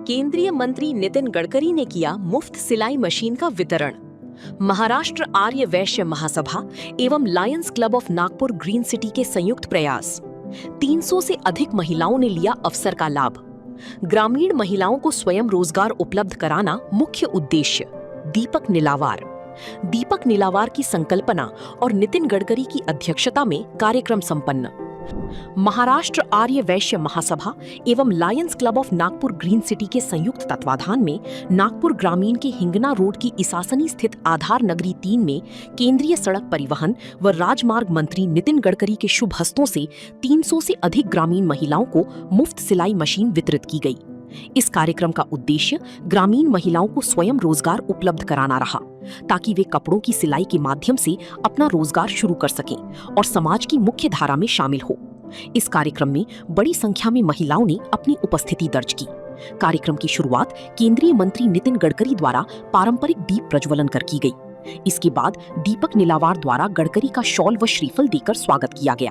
केंद्रीय मंत्री नितिन गडकरी ने किया मुफ्त सिलाई मशीन का वितरण। महाराष्ट्र आर्य वैश्य महासभा एवं lions club of Nagpur green city के संयुक्त प्रयास। 300 से अधिक महिलाओं ने लिया अवसर का लाभ। ग्रामीण महिलाओं को स्वयं रोजगार उपलब्ध कराना मुख्य उद्देश्य। दीपक निलावार की संकल्पना और नितिन गडकरी की अध्यक्षता में कार्यक्रम संपन्न। महाराष्ट्र आर्य वैश्य महासभा एवं lions club of Nagpur green city के संयुक्त तत्वाधान में नागपुर ग्रामीण के हिंगना रोड की इसासनी स्थित आधार नगरी 3 में केंद्रीय सड़क परिवहन व राजमार्ग मंत्री नितिन गडकरी के शुभ हस्तों से 300 से अधिक ग्रामीण महिलाओं को मुफ्त सिलाई मशीन वितरित की गई। इस कार्यक्रम का उद्देश्य ग्रामीण महिलाओं को स्वयं रोजगार उपलब्ध कराना रहा, ताकि वे कपड़ों की सिलाई के माध्यम से अपना रोजगार शुरू कर सकें और समाज की मुख्य धारा में शामिल हो। इस कार्यक्रम में बड़ी संख्या में महिलाओं ने अपनी उपस्थिति दर्ज की। कार्यक्रम की शुरुआत केंद्रीय मंत्री नितिन गडकरी द्वारा पारंपरिक दीप प्रज्वलन कर की गई। इसके बाद दीपक निलावार द्वारा गडकरी का शॉल व श्रीफल देकर स्वागत किया गया।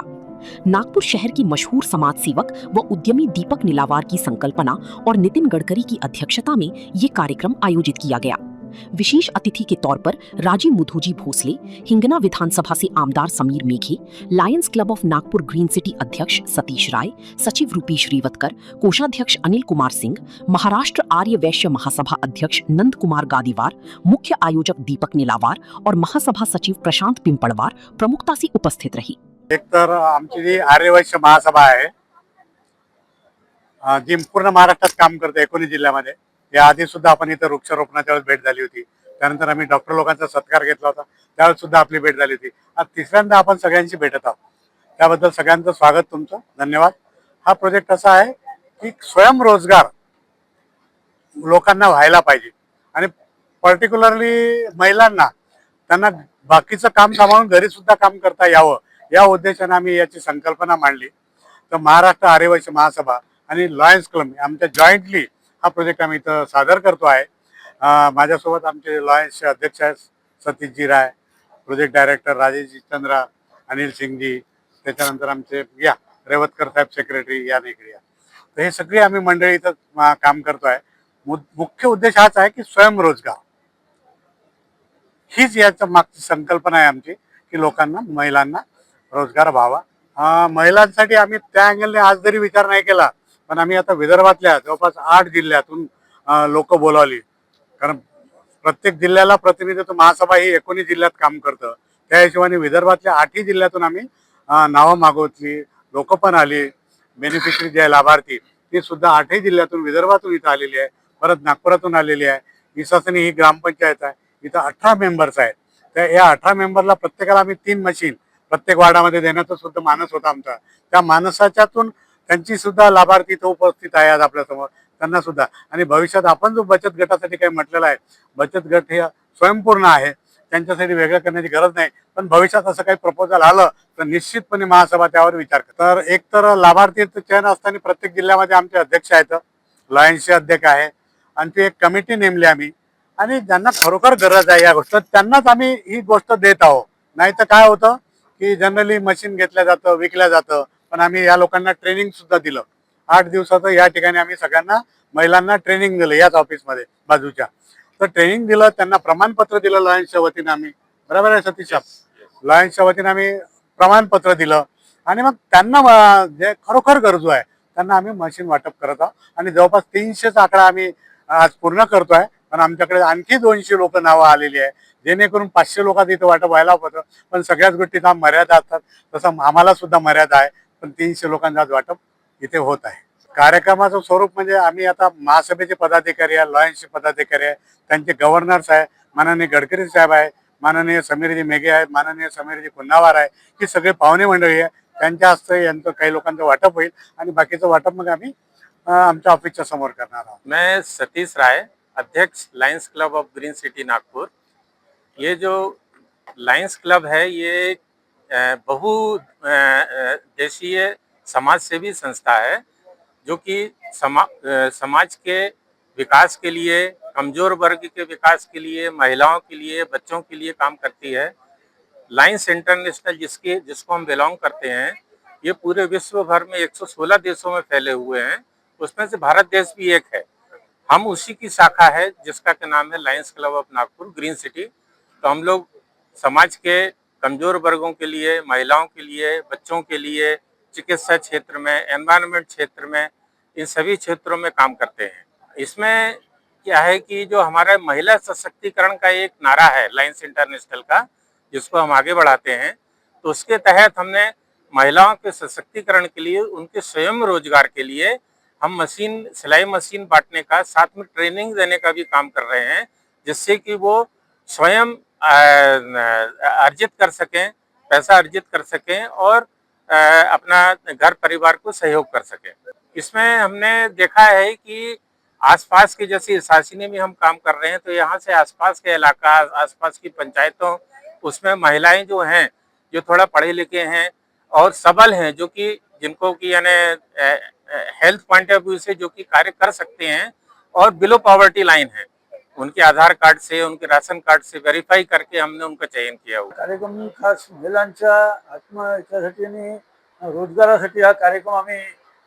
नागपुर शहर के मशहूर समाज सेवक व उद्यमी दीपक निलावार की संकल्पना और नितिन गडकरी की अध्यक्षता में ये कार्यक्रम आयोजित किया गया। विशेष अतिथि के तौर पर राजी मुधोजी भोसले, हिंगना विधानसभा से आमदार Sameer Meghe, Lions club of Nagpur green city अध्यक्ष सतीश राय, सचिव रूपीश रेवतकर, कोषाध्यक्ष अनिल कुमार सिंह, महाराष्ट्र आर्य वैश्य महासभा अध्यक्ष नंद कुमार गादीवार, मुख्य आयोजक दीपक निलावार और महासभा सचिव प्रशांत पिंपळवार प्रमुखता से उपस्थित रही। एक तर आमची जी आर्यवैश्य महासभा आहे जी पूर्ण महाराष्ट्रात काम करते 19 जिल्ह्यामध्ये। या आधी सुद्धा आपण इथे वृक्षारोपणाच्या वेळेस भेट झाली होती, त्यानंतर आम्ही डॉक्टर लोकांचा सत्कार घेतला होता, त्यावेळेस सुद्धा आपली भेट झाली होती। आज तिसऱ्यांदा आपण सगळ्यांची भेटत आहोत, त्याबद्दल सगळ्यांचं स्वागत, तुमचं धन्यवाद। हा प्रोजेक्ट असा आहे की स्वयंरोजगार लोकांना व्हायला पाहिजे आणि पर्टिक्युलरली महिलांना त्यांना बाकीचं काम सांभाळून घरी सुद्धा काम करता यावं, या उद्देशाने आम्ही याची संकल्पना मांडली। तर महाराष्ट्र आर्यवैश्य महासभा आणि लायन्स क्लब आमच्या जॉईंटली हा प्रोजेक्ट आम्ही इथं सादर करतो आहे। माझ्यासोबत आमचे लायन्सचे अध्यक्ष आहेत सतीशजी राय, प्रोजेक्ट डायरेक्टर राजेशजी चंद्रा, अनिल सिंगजी, त्याच्यानंतर आमचे या रेवतकर साहेब सेक्रेटरी या इकडे या। तर हे सगळे आम्ही मंडळी इथं काम करतो आहे। मुख्य उद्देश हाच आहे की स्वयंरोजगार हीच याच्या मागची संकल्पना आहे आमची, की लोकांना महिलांना रोजगार व्हावा। महिलांसाठी आम्ही त्या अँगलने आज जरी विचार नाही केला, पण आम्ही आता विदर्भातल्या जवळपास 8 जिल्ह्यातून लोक बोलावली, कारण प्रत्येक जिल्ह्याला प्रतिनिधित्व महासभा ही 19 जिल्ह्यात काम करतं। त्या हिशोबाने विदर्भातल्या 8ही जिल्ह्यातून आम्ही नावं मागवली, लोक पण आली, बेनिफिशरी जे आहे लाभार्थी ती सुद्धा 8ही जिल्ह्यातून विदर्भातून इथं आलेली आहे, परत नागपुरातून आलेली आहे। इसासनी ही ग्रामपंचायत आहे, इथं 18 मेंबर्स आहेत। त्या या 18 मेंबरला प्रत्येकाला आम्ही 3 मशीन प्रत्येक वार्डामध्ये देण्याचा सुद्धा मानस होता आमचा। त्या मानसाच्यातून त्यांची सुद्धा लाभार्थी तो उपस्थित आहे आज आपल्यासमोर, त्यांना सुद्धा। आणि भविष्यात आपण जो बचत गटासाठी काही म्हटलेलं आहे, बचत गट हे स्वयंपूर्ण आहे, त्यांच्यासाठी वेगळं करण्याची गरज नाही, पण भविष्यात असं काही प्रपोजल आलं तर निश्चितपणे महासभा त्यावर विचार करते। तर एक तर लाभार्थीचं चयन असताना प्रत्येक जिल्ह्यामध्ये आमचे अध्यक्ष आहेत, लायन्सचे अध्यक्ष आहे, आणि ती एक कमिटी नेमली आम्ही, आणि ज्यांना खरोखर गरज आहे या गोष्ट त्यांनाच आम्ही ही गोष्ट देत आहोत। नाही तर काय होतं की जनरली मशीन घेतल्या जातं, विकल्या जातं, पण आम्ही या लोकांना ट्रेनिंग सुद्धा दिलं। 8 दिवसाचं या ठिकाणी आम्ही सगळ्यांना महिलांना ट्रेनिंग दिलं याच ऑफिसमध्ये बाजूच्या। तर ट्रेनिंग दिलं, त्यांना प्रमाणपत्र दिलं लायन्सच्या वतीने आम्ही, बरोबर आहे सतीश? लायन्सच्या वतीने आम्ही प्रमाणपत्र दिलं, आणि मग त्यांना जे खरोखर गरजू आहे त्यांना आम्ही मशीन वाटप करत आहोत। आणि जवळपास 300चा आकडा आम्ही आज पूर्ण करतोय, पण आमच्याकडे आणखी 200 लोक नावं आलेली आहे, जेणेकरून 500 लोकांचं इथं वाटप व्हायला होतं। पण सगळ्याच गोष्टींना मर्यादा असतात, तसं आम्हाला सुद्धा मर्यादा आहे, पण 300 लोकांचं आज वाटप इथे होत आहे। कार्यक्रमाचं स्वरूप म्हणजे आम्ही आता महासभेचे पदाधिकारी आहे, लॉयन्सचे पदाधिकारी आहे, त्यांचे गव्हर्नर्स आहे, माननीय गडकरी साहेब आहे, माननीय समीरजी मेघे आहेत, माननीय समीरजी कुन्नावार आहे, ही सगळे पाहुणे मंडळी आहे, त्यांच्या हस्ते यांचं काही लोकांचं वाटप होईल, आणि बाकीचं वाटप मग आम्ही आमच्या ऑफिसच्या समोर करणार आहोत। मैं सतीश राय, अध्यक्ष Lions club of green city Nagpur. ये जो लायंस क्लब है ये बहुदेशीय समाज सेवी संस्था है, जो कि समाज के विकास के लिए, कमजोर वर्ग के विकास के लिए, महिलाओं के लिए, बच्चों के लिए काम करती है। लायंस इंटरनेशनल जिसको हम बिलोंग करते हैं, ये पूरे विश्व भर में 116 देशों में फैले हुए हैं, उसमें से भारत देश भी एक है। हम उसी की शाखा है जिसका क्या नाम है Lions club of Nagpur green city. तो हम लोग समाज के कमजोर वर्गों के लिए, महिलाओं के लिए, बच्चों के लिए, चिकित्सा क्षेत्र में, एनवायरनमेंट क्षेत्र में, इन सभी क्षेत्रों में काम करते हैं। इसमें क्या है कि जो हमारा महिला सशक्तिकरण का एक नारा है लायंस इंटरनेशनल का, जिसको हम आगे बढ़ाते हैं, तो उसके तहत हमने महिलाओं के सशक्तिकरण के लिए, उनके स्वयं रोजगार के लिए हम मशीन, सिलाई मशीन बांटने का, साथ में ट्रेनिंग देने का भी काम कर रहे हैं, जिससे कि वो स्वयं अर्जित कर सकें, पैसा अर्जित कर सकें और अपना घर परिवार को सहयोग कर सकें। इसमें हमने देखा है कि आसपास के, जैसे इसासिनी में हम काम कर रहे हैं, तो यहाँ से आसपास के इलाका, आसपास की पंचायतों, उसमें महिलाएं जो हैं, जो थोड़ा पढ़े लिखे हैं और सबल हैं, जो कि जिनको कि यानी हेल्थ पॉइंट ऑफ व्यू से जो कि कार्य कर सकते हैं और बिलो पॉवर्टी लाइन है, उनके आधार कार्ड से, उनके राशन कार्ड से वेरीफाई करके हमने उनका चयन किया हुआ। कार्यक्रम खास महिलांच्या आत्महत्यासाठी आणि रोजगारासाठी हा कार्यक्रम आम्ही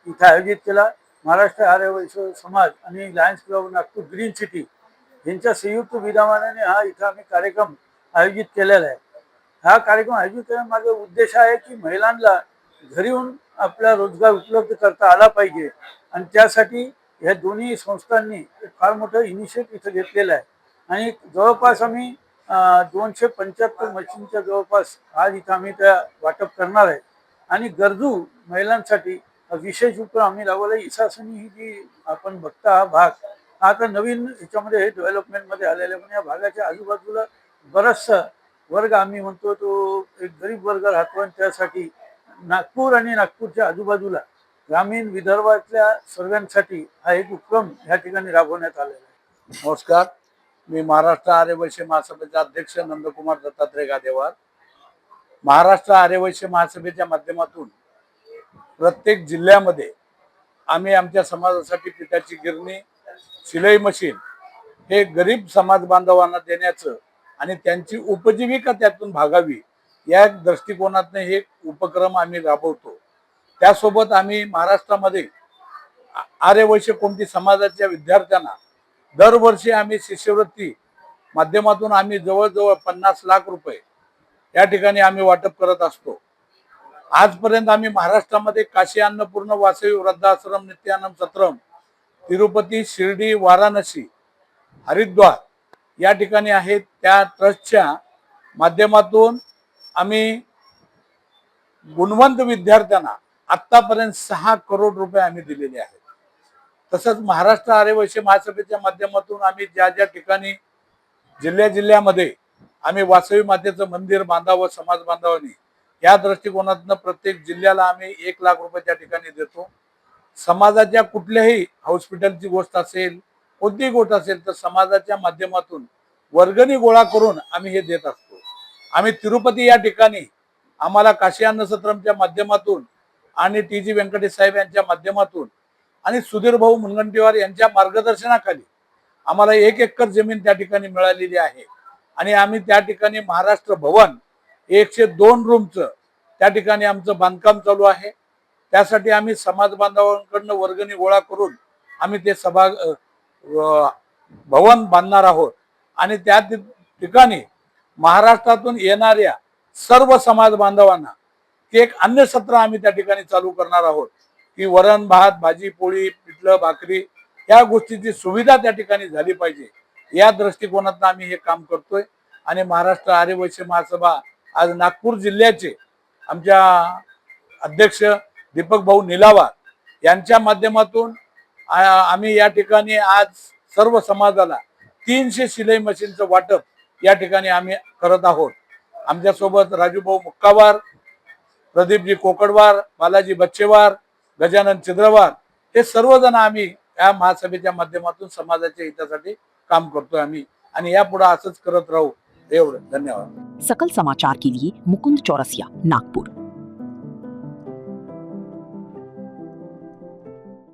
इथे आयोजित केला। महाराष्ट्र आर्य वैश्य समाज आणि lions club Nagpur green city यांच्या संयुक्त विद्यमानाने हा इथं आम्ही कार्यक्रम आयोजित केलेला आहे। हा कार्यक्रम आयोजित करण्यामागे उद्देश आहे की महिलांना घरी येऊन आपला रोजगार उपलब्ध करता आला पाहिजे आणि त्यासाठी ह्या दोन्ही संस्थांनी एक फार मोठं इनिशिएटिव्ह इथं घेतलेलं आहे आणि जवळपास आम्ही 275 मशीनच्या जवळपास आज इथं आम्ही त्या वाटप करणार आहे आणि गरजू महिलांसाठी विशेष उपक्रम आम्ही राबवला। इसासनी ही जी आपण बघता हा भाग आता नवीन ह्याच्यामध्ये हे डेव्हलपमेंटमध्ये आलेलं आहे, पण या भागाच्या आजूबाजूला बराचसा वर्ग आम्ही म्हणतो तो एक गरीब वर्ग राहतो आणि त्यासाठी नागपूर आणि नागपूरच्या आजूबाजूला ग्रामीण विदर्भातल्या सर्वांसाठी हा एक उपक्रम ह्या ठिकाणी राबवण्यात आलेला आहे। नमस्कार, मी महाराष्ट्र आर्य वैश्य महासभेचे अध्यक्ष नंदकुमार दत्तात्रय गादेवार। महाराष्ट्र आर्य वैश्य महासभेच्या माध्यमातून प्रत्येक जिल्ह्यामध्ये आम्ही आमच्या समाजासाठी पिठाची गिरणी, शिलाई मशीन हे गरीब समाज बांधवांना देण्याचं आणि त्यांची उपजीविका त्यातून भागावी या दृष्टिकोनातून हे उपक्रम आम्ही राबवतो। त्यासोबत आम्ही महाराष्ट्रामध्ये आर्य वैश्य कोणती समाजाच्या विद्यार्थ्यांना दरवर्षी आम्ही शिष्यवृत्ती माध्यमातून आम्ही जवळजवळ 50 लाख रुपये या ठिकाणी आम्ही वाटप करत असतो। आजपर्यंत आम्ही महाराष्ट्रामध्ये काशी, अन्नपूर्ण, वासवी, वृद्धाश्रम, नित्यानंद सत्रम, तिरुपती, शिर्डी, वाराणसी, हरिद्वार या ठिकाणी आहेत। त्या ट्रस्टच्या माध्यमातून आम्ही गुणवंत विद्यार्थ्यांना आतापर्यंत 6 करोड रुपये आम्ही दिलेले आहेत। तसंच महाराष्ट्र आर्य वैश्य महासभेच्या माध्यमातून आम्ही ज्या ज्या ठिकाणी जिल्ह्यामध्ये आम्ही वासवी मातेचं मंदिर बांधावं समाज बांधवांनी, या दृष्टिकोनातून प्रत्येक जिल्ह्याला आम्ही 1 लाख रुपये त्या ठिकाणी देतो। समाजाच्या कुठल्याही हॉस्पिटलची गोष्ट असेल, कोणतीही गोष्ट असेल तर समाजाच्या माध्यमातून वर्गणी गोळा करून आम्ही हे देत असतो। आम्ही तिरुपती या ठिकाणी आम्हाला काशी अन्न सत्रमच्या माध्यमातून आणि TG व्यंकटेश साहेब यांच्या माध्यमातून आणि सुधीर भाऊ मुनगंटीवार यांच्या मार्गदर्शनाखाली आम्हाला 1 एकर जमीन त्या ठिकाणी मिळालेली आहे आणि आम्ही त्या ठिकाणी महाराष्ट्र भवन 102 रूमचं त्या ठिकाणी आमचं बांधकाम चालू आहे। त्यासाठी आम्ही समाज बांधवांकडून वर्गणी गोळा करून आम्ही ते भवन बांधणार आहोत आणि त्या ठिकाणी महाराष्ट्रातून येणाऱ्या सर्व समाज बांधवांना एक अन्न सत्र आम्ही त्या ठिकाणी चालू करणार आहोत की वरण भात, भाजी पोळी, पिठलं भाकरी या गोष्टीची सुविधा त्या ठिकाणी झाली पाहिजे या दृष्टिकोनातून आम्ही हे काम करतोय। आणि महाराष्ट्र आर्य वैश्य महासभा आज नागपूर जिल्ह्याचे आमच्या अध्यक्ष दीपक भाऊ निलावार यांच्या माध्यमातून आम्ही या ठिकाणी आज सर्व समाजाला 300 शिलाई मशीनचं वाटप या ठिकाणी आम्ही करत आहोत। आमच्या सोबत राजूभाऊ मुक्कावार, प्रदीपजी कोकडवार, बालाजी बच्चेवार, गजानन चिद्रवार हे सर्वजण आम्ही या महासभेच्या माध्यमातून समाजाच्या हितासाठी काम करतोय आम्ही आणि यापुढे असंच करत राहू। एवढं धन्यवाद। सकल समाचार के लिए मुकुंद चौरसिया, नागपुर।